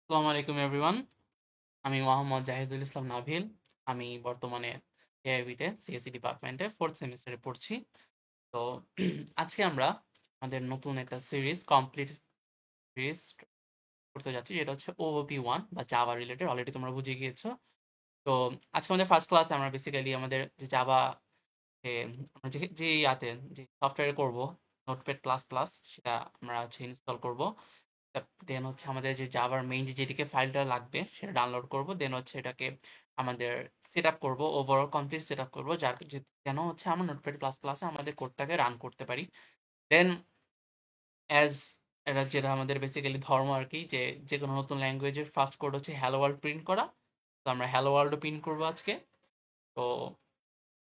আসসালামু আলাইকুম এভরিওয়ান। আমি মোহাম্মদ জাহিদুল ইসলাম নাভিল। আমি বর্তমানে এআইবিতে সিএসসি ডিপার্টমেন্টে 4th সেমিস্টারে পড়ছি। তো আজকে আমরা আমাদের নতুন একটা সিরিজ কমপ্লিট সিরিজ করতে যাচ্ছি, যেটা হচ্ছে ওওপি 1 বা জাভা রিলেটেড। অলরেডি তোমরা বুঝে গিয়েছো। তো আজকে আমাদের ফার্স্ট ক্লাসে আমরা বেসিক্যালি আমাদের যে জাভা যে আমরা যে ইয়াতে যে সফটওয়্যার করব, নোটপ্যাড প্লাস প্লাস, সেটা আমরা হচ্ছে ইনস্টল করব। দেন হচ্ছে আমাদের যে জাভার মেইন যে যেদিকে ফাইলটা লাগবে সেটা ডাউনলোড করব। দেন হচ্ছে এটাকে আমাদের সেট আপ করবো, ওভারঅল কমপ্লিট সেট আপ করবো, যেন হচ্ছে আমরা নোটপ্যাড প্লাস প্লাসে আমাদের কোডটাকে রান করতে পারি। দেন অ্যাজ এটা যেটা আমাদের বেসিক্যালি ধর্ম আর কি, যে যে কোনো নতুন ল্যাঙ্গুয়েজের ফার্স্ট কোড হচ্ছে হ্যালো ওয়ার্ল্ড প্রিন্ট করা। তো আমরা হ্যালো ওয়ার্ল্ডও প্রিন্ট করবো আজকে। তো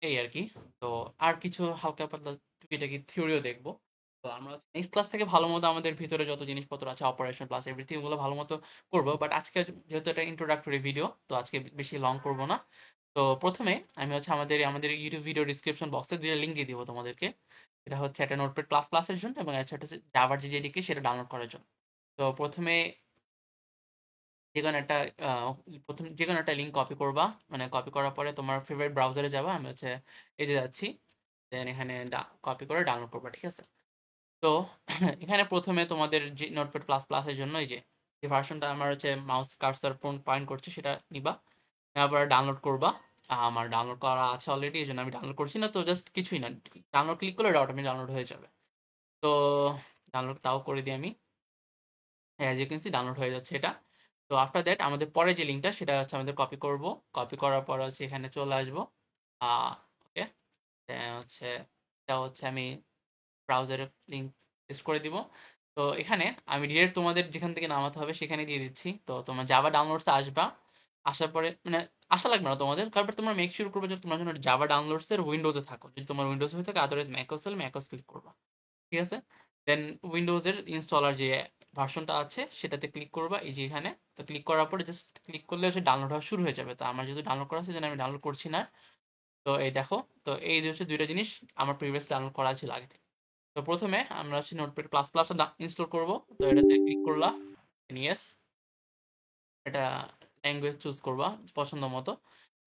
এই আর কি। তো আর কিছু হালকা পাতলা টুকিটাকি থিওরিও দেখবো। তো আমরা নেক্সট ক্লাস থেকে ভালো মতো আমাদের ভিতরে যত জিনিসপত্র আছে, অপারেশন প্লাস এভরিথিং, ওগুলো ভালো মতো করবো। বাট আজকে যেহেতু এটা ইন্ট্রোডাক্টরি ভিডিও, তো আজকে বেশি লং করবো না। তো প্রথমে আমি হচ্ছে আমাদের আমাদের ইউটিউব ভিডিও ডিসক্রিপশন বক্সে দুইটা লিঙ্ক দিয়ে দিব তোমাদেরকে। এটা হচ্ছে একটা নোটপ্যাড প্লাস প্লাসের জন্য, এবং একটা হচ্ছে জাভার যে জেডিকে সেটা ডাউনলোড করার জন্য। তো প্রথমে যেকোনো একটা আহ, প্রথম যেকোনো একটা লিঙ্ক কপি করবা। মানে কপি করার পরে তোমার ফেভারিট ব্রাউজারে যাবা। আমি হচ্ছে এই যে যাচ্ছি। দেন এখানে কপি করে ডাউনলোড করবা, ঠিক আছে? তো এখানে প্রথমে তোমাদের যে নোটপ্যাড প্লাস প্লাস এর জন্য এই যে যে ভার্সনটা আমার হচ্ছে মাউস কার্সার পয়েন্ট করছে সেটা নিবা। নেওয়ার পরে ডাউনলোড করবা। আমার ডাউনলোড করা আছে অলরেডি, এই জন্য আমি ডাউনলোড করছি না। তো জাস্ট কিছুই না, ডাউনলোড ক্লিক করলে অটোমেটিক ডাউনলোড হয়ে যাবে। তো ডাউনলোড তাও করে দিই আমি। As you can see download হয়ে যাচ্ছে এটা। তো আফটার দ্যাট আমাদের পরে যে লিঙ্কটা সেটা হচ্ছে আমাদের কপি করব। কপি করার পর হচ্ছে এখানে চলে আসবো। ওকে। হচ্ছে এটা হচ্ছে আমি ব্রাউজারে লিংক পেস্ট করে দিব। তো এখানে আমি ডিরেক্ট তোমাদের যেখান থেকে নামাতে হবে সেখানে দিয়ে দিচ্ছি। তো তোমার জাভা ডাউনলোডসে আসবা। আসার পরে মানে আসা লাগবে না তোমাদের, কারণ তোমরা মেক শিওর করবে যে তোমার জন্য জাভা ডাউনলোডস এর উইন্ডোজে থাকো। যদি তোমার উইন্ডোজ হয়ে থাকে, আদারওয়াইজ ম্যাকওস হলে ম্যাকওস ক্লিক করবা, ঠিক আছে? দেন উইন্ডোজের ইনস্টলার যে ভার্সনটা আছে সেটাতে ক্লিক করবা, এই যে এখানে। তো ক্লিক করার পরে জাস্ট ক্লিক করলে হচ্ছে ডাউনলোড হওয়া শুরু হয়ে যাবে। তো আমার যেহেতু ডাউনলোড করা আছে, সেজন্য আমি ডাউনলোড করছি না। তো এই দেখো। তো এই যে হচ্ছে দুইটা জিনিস আমার প্রিভিয়াস ডাউনলোড করা ছিল আগে থেকে। তো প্রথমে আমরা হচ্ছে নোটপ্যাড প্লাস প্লাস ইনস্টল করব। তো এটাতে ক্লিক করলা। ইয়েস। এটা ল্যাঙ্গুয়েজ চুজ করবা পছন্দ মতো,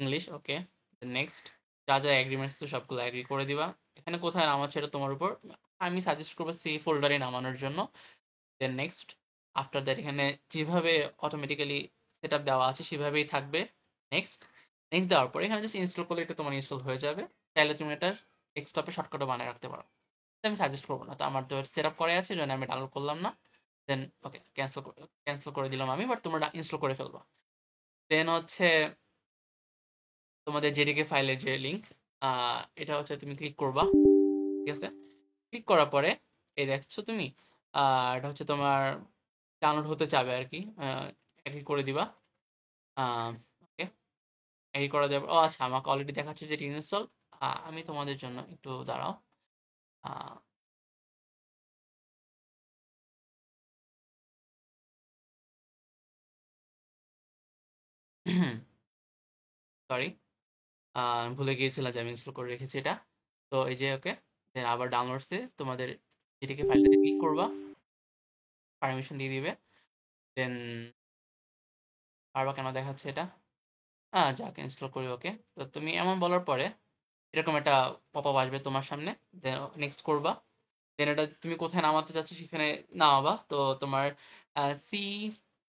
ইংলিশ, ওকে। নেক্সট। যা যা এগ্রিমেন্টস তো সবগুলো এগ্রি করে দিবা। এখানে কোথায় নামাচ্ছে এটা তোমার উপর। আমি সাজেস্ট করবো সি ফোল্ডারে নামানোর জন্য। দেন নেক্সট। আফটার দ্যাট এখানে যেভাবে অটোমেটিক্যালি সেট আপ দেওয়া আছে সেভাবেই থাকবে। নেক্সট। নেক্সট দেওয়ার পরে এখানে জাস্ট ইনস্টল করলে এটা তোমার ইনস্টল হয়ে যাবে। চাইলে তুমি এটা ডেস্কটপে শর্টকাটও বানিয়ে রাখতে পারো। আমি সাজেস্ট করবো না। তো আমার তো সেট আপ করা আছে, জন্য আমি ডাউনলোড করলাম না। দেন ওকে, ক্যান্সেল করে দিলাম আমি, বাট তোমরা ইনস্টল করে ফেলবা। দেন হচ্ছে তোমাদের জেডিকে ফাইলের যে লিঙ্ক, এটা হচ্ছে তুমি ক্লিক করবা, ঠিক আছে? ক্লিক করার পরে এই দেখছো তুমি, এটা হচ্ছে তোমার ডাউনলোড হতে চাবে আর কি। এগ্রি করে দিবা। ওকে। এগ্রি করা যাবে। ও আচ্ছা, আমাকে অলরেডি দেখাচ্ছে যে ইনস্টল। আমি তোমাদের জন্য একটু দাঁড়াও। সরি, ভুলে গিয়েছিলাম যে আমি ইনস্টল করে রেখেছি এটা। তো এই যে ওকে। দেন আবার ডাউনলোডসে তোমাদের যেটিকে ফাইলটাতে ক্লিক করবা, পারমিশন দিয়ে দিবে। দেন বারবার কেন দেখাচ্ছে এটা? যাক, ইনস্টল করি, ওকে। তো তুমি এমন বলার পরে এরকম একটা পপ আপ আসবে তোমার সামনে। দেন নেক্সট করবা। দেন এটা তুমি কোথায় নামাতে চাচ্ছ সেখানে নামাবা। তো তোমার সি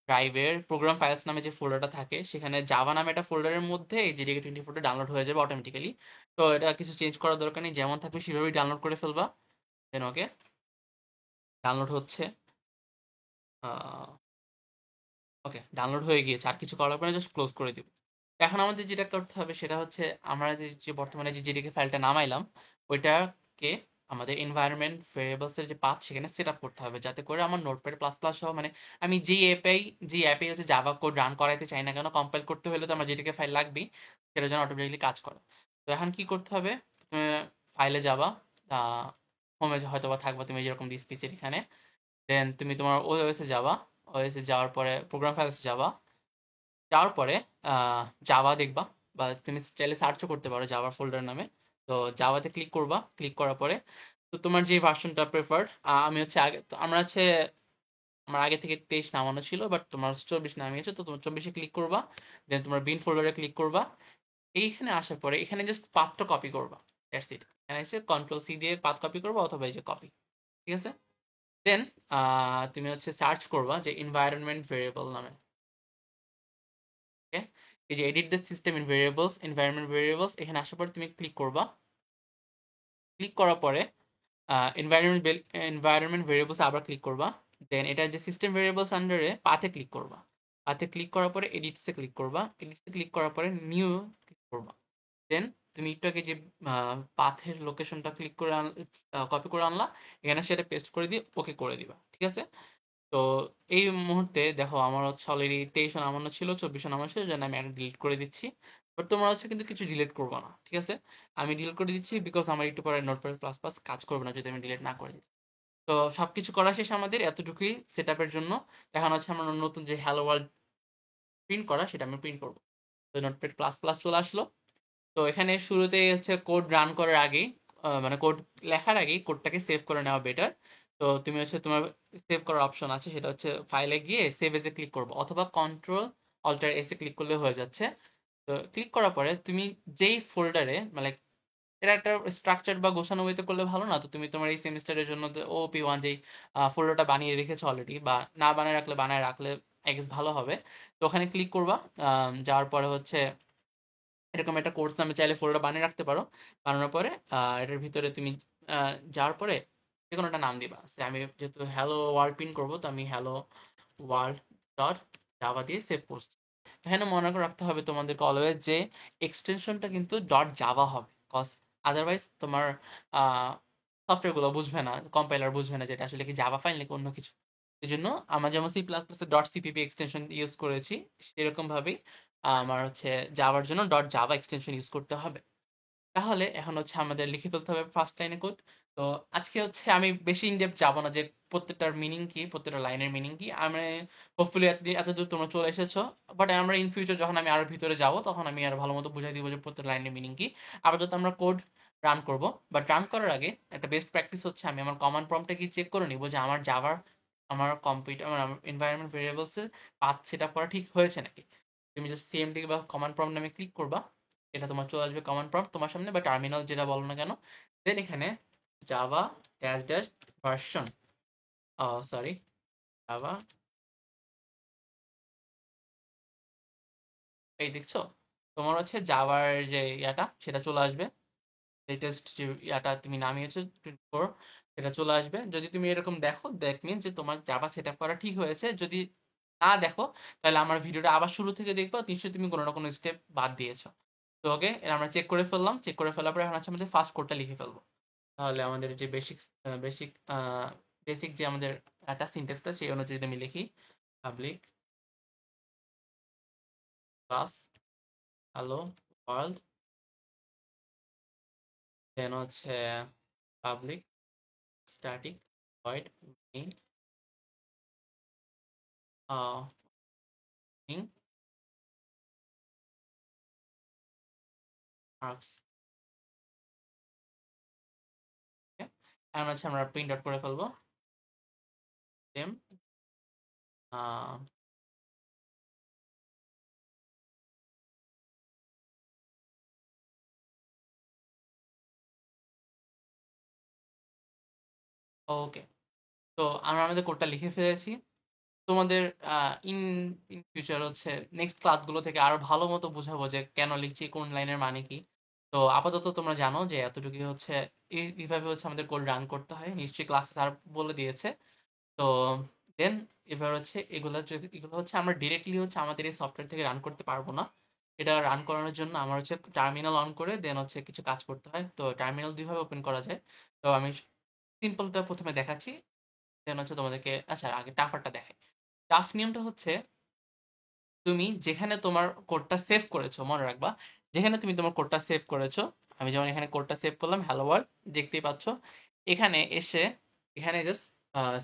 ড্রাইভের প্রোগ্রাম ফাইলস নামে যে ফোল্ডারটা থাকে, সেখানে জাভা নামে একটা ফোল্ডারের মধ্যে এই JDK24 ডাউনলোড হয়ে যাবে অটোমেটিক্যালি। তো এটা কিছু চেঞ্জ করার দরকার নেই, যেমন থাকবে সেভাবেই ডাউনলোড করে ফেলবা। দেন ওকে, ডাউনলোড হচ্ছে। ওকে, ডাউনলোড হয়ে গিয়েছে, আর কিছু করা লাগবে না, জাস্ট ক্লোজ করে দিব। এখন আমাদের যেটা করতে হবে সেটা হচ্ছে আমরা যে বর্তমানে যে JDK ফাইলটা নামাইলাম, ওইটাকে আমাদের এনভায়রনমেন্ট ভেরিয়েবলস এর যে পাথ সেখানে সেট আপ করতে হবে, যাতে করে আমার নোটপ্যাড প্লাস প্লাস সহ মানে আমি যে অ্যাপে হচ্ছে জাভা কোড রান করাইতে চাই না কেন, কম্পাইল করতে হলে তো আমার JDK ফাইল লাগবেই। সেটার জন্য অটোমেটিকলি কাজ করে। তো এখন কি করতে হবে? ফাইলে যাবা। হোমে হয়তো বা থাকবা তুমি, যেরকম দিস পিসির এখানে। দেন তুমি তোমার ওএস এ যাবা। ওএস এ যাওয়ার পরে প্রোগ্রাম ফাইলস যাবা। যাওয়ার পরে জাভা দেখবা, বা তুমি চাইলে সার্চও করতে পারো জাভা ফোল্ডার নামে। তো জাভাতে ক্লিক করবা। ক্লিক করার পরে তো তোমার যে ভার্সনটা প্রেফার্ড, আমি হচ্ছে আগে তো আমরা হচ্ছে আমার আগে থেকে 23 নামানো ছিল, বাট তোমার 24 নামিয়েছে, তো তোমার 24-এ ক্লিক করবা, দেন তোমার বিন ফোল্ডারে ক্লিক করবা। এইখানে আসার পরে এখানে জাস্ট পাথটা কপি করবা, দ্যাটস ইট। এখানে এসে কন্ট্রোল সি দিয়ে পাথ কপি করবা, অথবা এই যে কপি, ঠিক আছে। দেন তুমি হচ্ছে সার্চ করবা যে এনভায়রনমেন্ট ভেরিয়েবল নামে, ওকে। এই যে edit the system in variables, environment variables, এখানে আসার পর তুমি ক্লিক করবা। ক্লিক করার পরে এনভায়রনমেন্ট ভেরিয়েবলস আবার ক্লিক করবা। দেন এটা যে সিস্টেম ভেরিয়েবলস আন্ডারে পাথে ক্লিক করবা। পাথে ক্লিক করার পরে এডিটসে ক্লিক করবা। এডিটসে ক্লিক করার পরে নিউ ক্লিক করবা। দেন তুমি একটু আগে যে পাথের লোকেশনটা ক্লিক করে কপি করে আনলা, এখানে সেটা পেস্ট করে দিয়ে ওকে করে দিবা, ঠিক আছে। তো এই মুহূর্তে দেখো আমার হচ্ছে অলরেডি 23 নামানো ছিল, 24 নামানো ছিল, যেন আমি একটা ডিলিট করে দিচ্ছি। বাট তোমার হচ্ছে কিন্তু কিছু ডিলিট করবো না, ঠিক আছে। আমি ডিলিট করে দিচ্ছি বিকজ আমার একটু পরে নোটপ্যাড প্লাস প্লাস কাজ করবে না যদি আমি ডিলিট না করে দিই। তো সবকিছু করা শেষ আমাদের, এতটুকুই সেট আপের জন্য। এখন হচ্ছে আমরা নতুন যে হ্যালো ওয়ার্ল্ড প্রিন্ট করা, সেটা আমি প্রিন্ট করবো। তো নোটপ্যাড প্লাস প্লাস চলে আসলো। তো এখানে শুরুতে হচ্ছে কোড রান করার আগেই, মানে কোড লেখার আগেই কোডটাকে সেভ করে নেওয়া বেটার। তো তুমি হচ্ছে তোমার সেভ করার অপশন আছে, সেটা হচ্ছে ফাইলে গিয়ে সেভ এজে ক্লিক করবো, অথবা কন্ট্রোল অল্টার এসে ক্লিক করলে হয়ে যাচ্ছে। তো ক্লিক করার পরে তুমি যেই ফোল্ডারে, মানে এটা একটা স্ট্রাকচার বা গোছানো ওয়েতে করলে ভালো না, তো তুমি তোমার এই সেমিস্টারের জন্য OP1 যেই ফোল্ডারটা বানিয়ে রেখেছো অলরেডি, বা না বানিয়ে রাখলে আই গেস ভালো হবে। তো ওখানে ক্লিক করবা। যাওয়ার পরে হচ্ছে এরকম একটা কোর্স নামে চাইলে ফোল্ডার বানিয়ে রাখতে পারো। বানানোর পরে এটার ভিতরে তুমি যাওয়ার পরে যে কোনো একটা নাম দিবা। আমি যেহেতু হ্যালো ওয়ার্ল্ড প্রিন্ট করবো, তো আমি হ্যালো ওয়ার্ল্ড ডট জাভা দিয়ে সেভ করছি। এখানে মনে করে রাখতে হবে তোমাদেরকে অলওয়েজ যে এক্সটেনশনটা কিন্তু ডট জাভা হবে, কজ আদারওয়াইজ তোমার সফটওয়্যারগুলো বুঝবে না, কম্পাইলার বুঝবে না যেটা আসলে কি জাভা ফাইল নাকি অন্য কিছু। এই জন্য আমরা যেমন C++ dot CPP extension use করেছি, সেরকম ভাবেই আমার হচ্ছে জাভার জন্য ডট জাভা এক্সটেনশন ইউজ করতে হবে। তাহলে এখন হচ্ছে আমাদের লিখে ফেলতে হবে ফার্স্ট লাইনে কোড। তো আজকে হচ্ছে আমি বেশি ইনডেপথ যাবো না যে প্রত্যেকটার মিনিং কি, প্রত্যেকটা লাইনের মিনিং কি। আমরা হোপফুলি এতদূর তোমরা চলে এসেছো, বাট আমরা ইন ফিউচার যখন আমি আরো ভিতরে যাব, তখন আমি আরো ভালো মতো বুঝাই দিব যে প্রত্যেক লাইনের মিনিং কি। আপাতত আমরা কোড রান করব, বাট রান করার আগে একটা বেস্ট প্র্যাকটিস হচ্ছে আমি আমার কমান্ড প্রম্পটে কি চেক করে নিব যে আমার জাভার, আমার কম্পিউটার, আমার এনভায়রনমেন্ট ভেরিয়েবলসে পাথ সেট আপ করা ঠিক হয়েছে নাকি। তুমি জাস্ট সিএমডি বা কমান্ড প্রম্পট নামে ক্লিক করবা, এটা তোমার চলে আসবে কমান্ড প্রম্পট তোমার সামনে, বা টার্মিনাল যেটা বলো না কেন। দেন এখানে Java dash dash version, sorry, Java, এই দেখছো তোমার হচ্ছে জাভার যে ইয়াটা সেটা চলে আসবে। লেটেস্ট যে ইয়াটা তুমি নামিয়েছো 24, সেটা চলে আসবে। যদি তুমি এরকম দেখো, দ্যাট মিনস যে তোমার জাভা সেট আপ করা ঠিক হয়েছে। যদি না দেখো, তাহলে আমার ভিডিওটা আবার শুরু থেকে দেখবা, নিশ্চয়ই তুমি কোনো না কোনো স্টেপ বাদ দিয়েছো। তো ওকে, এটা আমরা চেক করে ফেললাম। চেক করে ফেলার পরে এখন হচ্ছে আমাদের ফার্স্ট কোডটা লিখে ফেলবো। তাহলে আমাদের যে বেসিক বেসিক যে আমাদের একটা সিনট্যাক্সটা, সেই অনুযায়ী যদি আমি লিখি পাবলিক ক্লাস হ্যালো ওয়ার্ল্ড, দেন হচ্ছে public static void main arcs. এখন হচ্ছে আমরা প্রিন্ট আউট করে ফেলবো সেম। ওকে, তো আমরা আমাদের কোডটা লিখে ফেলেছি। তোমাদের ইন ইন ফিউচার হচ্ছে নেক্সট ক্লাসগুলো থেকে আরো ভালো মতো বুঝাবো যে কেন লিখছি, কোন লাইনের মানে কি। তো আপাতত তোমরা জানো যে এতটুকু হচ্ছে, এইভাবে হচ্ছে আমাদের কোড রান করতে হয়, নিশ্চয়ই ক্লাসে স্যার বলে দিয়েছে। তো দেন এবার হচ্ছে এগুলো হচ্ছে আমরা ডিরেক্টলি হচ্ছে আমাদের এই সফটওয়্যার থেকে রান করতে পারবো না। এটা রান করানোর জন্য আমার হচ্ছে টার্মিনাল অন করে দেন হচ্ছে কিছু কাজ করতে হয়। তো টার্মিনাল দুইভাবে ওপেন করা যায়। তো আমি সিম্পলটা প্রথমে দেখাচ্ছি, দেন হচ্ছে তোমাদেরকে, আচ্ছা আগে টাফারটা দেখাই। টাফ নিয়মটা হচ্ছে, তুমি যেখানে তোমার কোডটা সেভ করেছো, মনে রাখবা, যেখানে তুমি তোমার কোডটা সেভ করেছো, আমি যেমন এখানে কোডটা সেভ করলাম হ্যালো ওয়ার্ল্ড, দেখতেই পাচ্ছ। এখানে এসে এখানে জাস্ট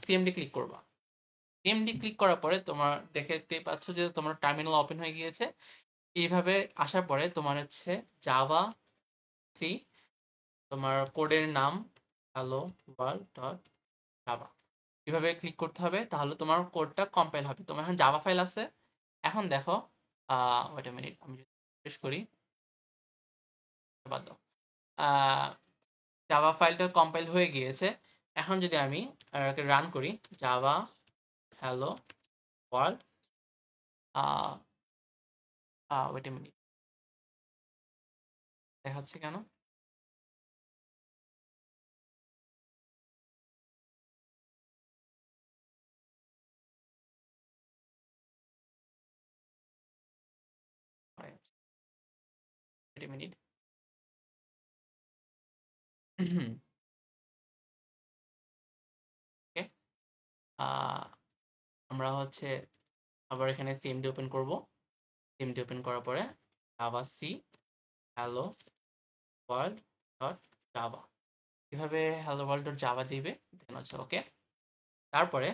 সিএমডি ক্লিক করবা। সিএমডি ক্লিক করার পরে তোমার দেখতেই পাচ্ছ যে তোমার টার্মিনাল ওপেন হয়ে গিয়েছে। এইভাবে আসার পরে তোমার হচ্ছে জাভা সি, তোমার কোডের নাম হ্যালো ওয়ার্ল্ড ডট জাভা, এভাবে ক্লিক করতে হবে, তাহলে তোমার কোডটা কম্পাইল হবে। তোমার এখন জাভা ফাইল আছে। এখন দেখো, ওয়েট আ মিনিট, আমি যদি রিফ্রেশ করি, বাদ দাও। জাভা ফাইলটা কম্পাইল হয়ে গিয়েছে। এখন যদি আমি রান করি, Java hello world, wait a minute, দেখাচ্ছে কেন? Wait a minute. ওকে, আমরা হচ্ছে আবার এখানে সিএমডি ওপেন করব। সিএমডি ওপেন করার পরে javac hello world dot java, এভাবে হ্যালো ওয়ার্ল্ড ডট জাভা দিবে, দেন হচ্ছে ওকে। তারপরে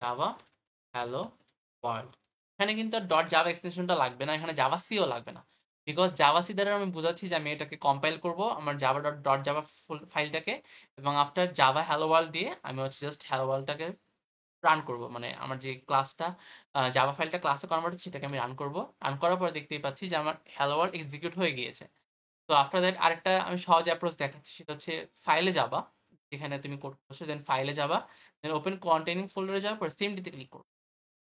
জাভা হ্যালো ওয়ার্ল্ড, এখানে কিন্তু ডট জাভা এক্সটেনশনটা লাগবে না, এখানে জাভা সিও লাগবে না, বিকজ জাভা সি দ্বারা আমি বুঝাচ্ছি যে আমি এটাকে কম্পাইল করব আমার জাভা ডট ডট জাভা ফাইলটাকে, এবং আফটার জাভা হ্যালো ওয়ার্ল্ড দিয়ে আমি হচ্ছে জাস্ট হ্যালো ওয়ার্ল্ডটাকে রান করব, মানে আমার যে ক্লাসটা জাভা ফাইলটা ক্লাসে কনভার্ট হচ্ছে সেটাকে আমি রান করব। রান করার পর দেখতেই পাচ্ছি যে আমার হ্যালো ওয়ার্ল্ড এক্সিকিউট হয়ে গিয়েছে। তো আফটার দ্যাট আরেকটা আমি সহজ অ্যাপ্রোচ দেখাচ্ছি, সেটা হচ্ছে ফাইলে যাবা, যেখানে তুমি কোড করছো, দেন ফাইলে যাবা, দেন ওপেন কন্টেইনিং ফোল্ডারে যাওয়ার পর সেমডিতে ক্লিক করো।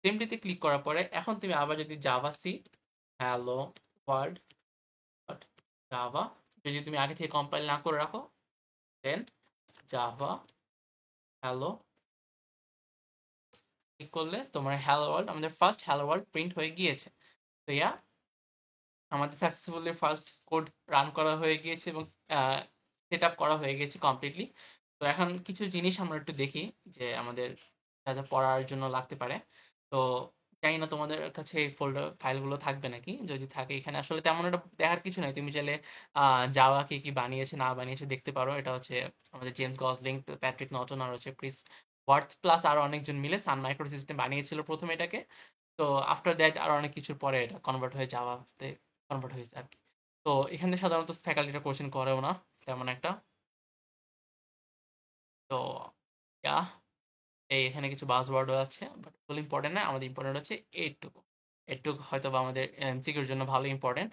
সেমডিতে ক্লিক করার পরে এখন তুমি আবার যদি javac hello world dot java, যদি তুমি আগে থেকে কম্পাইল না করে রাখো, দেন জাভা হ্যালো ক্লিক করলে তোমার হ্যালো ওয়ার্ল্ড, আমাদের ফার্স্ট হ্যালো ওয়ার্ল্ড প্রিন্ট হয়ে গিয়েছে। তো ইয়া, আমাদের সাকসেসফুলি ফার্স্ট কোড রান করা হয়ে গিয়েছে এবং সেট আপ করা হয়ে গেছে কমপ্লিটলি। তো এখন কিছু জিনিস আমরা একটু দেখি যে আমাদের যা যা পড়ার জন্য লাগতে পারে। তো জানি না তোমাদের কাছে এই ফোল্ডার ফাইলগুলো থাকবে নাকি, যদি থাকে এখানে আসলে তেমন একটা দেখার কিছু নাই, তুমি চাইলে জাভা কি কি বানিয়েছে না বানিয়েছে দেখতে পারো। এটা হচ্ছে আমাদের জেমস গসলিং, প্যাট্রিক নটন আর হচ্ছে ক্রিস ওয়ার্থ প্লাস আরো অনেকজন মিলে সান মাইক্রো সিস্টেম বানিয়েছিল প্রথমে এটাকে। তো আফটার দ্যাট আরো অনেক কিছুর পরে এটা কনভার্ট হয়ে জাভাতে কনভার্ট হয়েছে আর কি। তো এখানে সাধারণত ফ্যাকাল্টিরা কোশ্চেন করেও না তেমন একটা। তো ইয়া, এই এখানে কিছু বাজওয়ার্ডও আছে, বাট ওগুলো ইম্পর্টেন্ট না, আমাদের ইম্পর্টেন্ট হচ্ছে এইটুকু। এইটুকু হয়তো বা আমাদের এমসিকিউর জন্য ভালো ইম্পর্টেন্ট।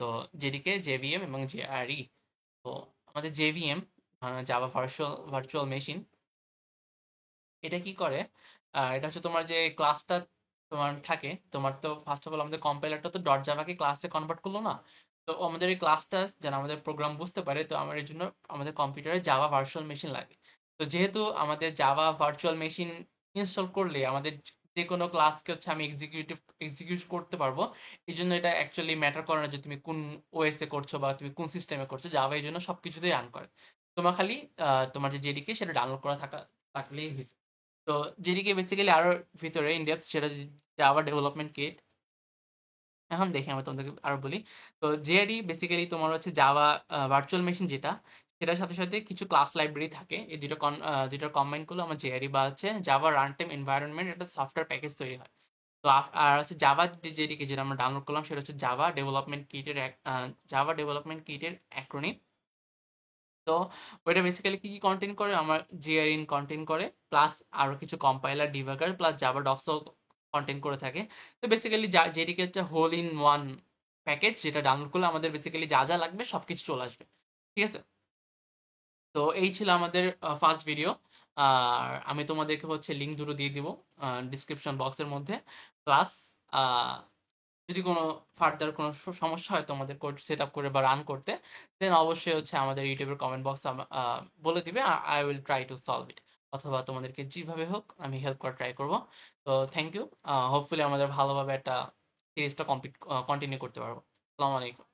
তো জেডিকে জেভিএম এবং জেআরই। তো আমাদের JVM, Java virtual virtual machine, এটা কি করে? এটা হচ্ছে তোমার যে ক্লাসটা তোমার থাকে, তোমার তো ফার্স্ট অফ অল আমাদের কম্পাইলারটা তো ডট জাভাকে ক্লাসে কনভার্ট করলো না। তো আমাদের এই ক্লাসটা যেন আমাদের প্রোগ্রাম বুঝতে পারে, তো আমার এর জন্য আমাদের কম্পিউটারে জাভা ভার্চুয়াল মেশিন লাগে। তো যেহেতু আমাদের জাভা ভার্চুয়াল মেশিন ইনস্টল করলে আমাদের যে কোনো ক্লাসকে হচ্ছে আমি এক্সিকিউট করতে পারবো। এই জন্য এটা অ্যাকচুয়ালি ম্যাটার করে না যে তুমি কোন ওএস এ করছো বা তুমি কোন সিস্টেমে করছো, জাভা এই জন্য সবকিছুতেই রান করে। তোমার খালি তোমার যে জেডিকে সেটা ডাউনলোড করা থাকলেই হয়েছে। তো যেদিকে বেসিক্যালি আরো ভিতরে ইনডেপথ, সেটা জাভা ডেভেলপমেন্ট কিট। এখন দেখি আমি তোমাদেরকে আরো বলি। তো জেআরই বেসিক্যালি তোমার হচ্ছে জাভা ভার্চুয়াল মেশিন যেটা, সেটার সাথে সাথে কিছু ক্লাস লাইব্রেরি থাকে, এই দুটো কম্বাইন করলে আমার জেআরই বা হচ্ছে জাভা রান টাইম এনভায়রনমেন্ট একটা সফটওয়্যার প্যাকেজ তৈরি হয়। তো আর হচ্ছে জাভা যেদিকে যেটা আমরা ডাউনলোড করলাম সেটা হচ্ছে জাভা ডেভেলপমেন্ট কিটের অ্যাক্রোনিম। তো ওইটা বেসিক্যালি কি কি কন্টেন করে, আমার জিআরইন কন্টেন করে, প্লাস আরো কিছু কম্পাইলার ডিবাগার প্লাস জাভা ডক্সও কন্টেন করে থাকে। তো বেসিক্যালি যেটিকে হচ্ছে হোল ইন ওয়ান প্যাকেজ, যেটা ডাউনলোড করলে আমাদের বেসিক্যালি যা যা লাগবে সবকিছু চলে আসবে। ঠিক আছে? তো এই ছিল আমাদের ফার্স্ট ভিডিও। আর আমি তোমাদেরকে হচ্ছে লিঙ্ক দুটো দিয়ে দিব ডিসক্রিপশন বক্সের মধ্যে। প্লাস যদি কোনো ফার্দার কোনো সমস্যা হয় তোমাদের কোড সেট আপ করে বা রান করতে, দেন অবশ্যই হচ্ছে আমাদের ইউটিউবের কমেন্ট বক্স বলে দিবে, I will try to solve it. অথবা তোমাদেরকে যেভাবে হোক আমি হেল্প করার ট্রাই করব। তো থ্যাংক ইউ। হোপফুলি আমাদের ভালোভাবে একটা সিরিজটা কন্টিনিউ করতে পারবো। আসসালামু আলাইকুম।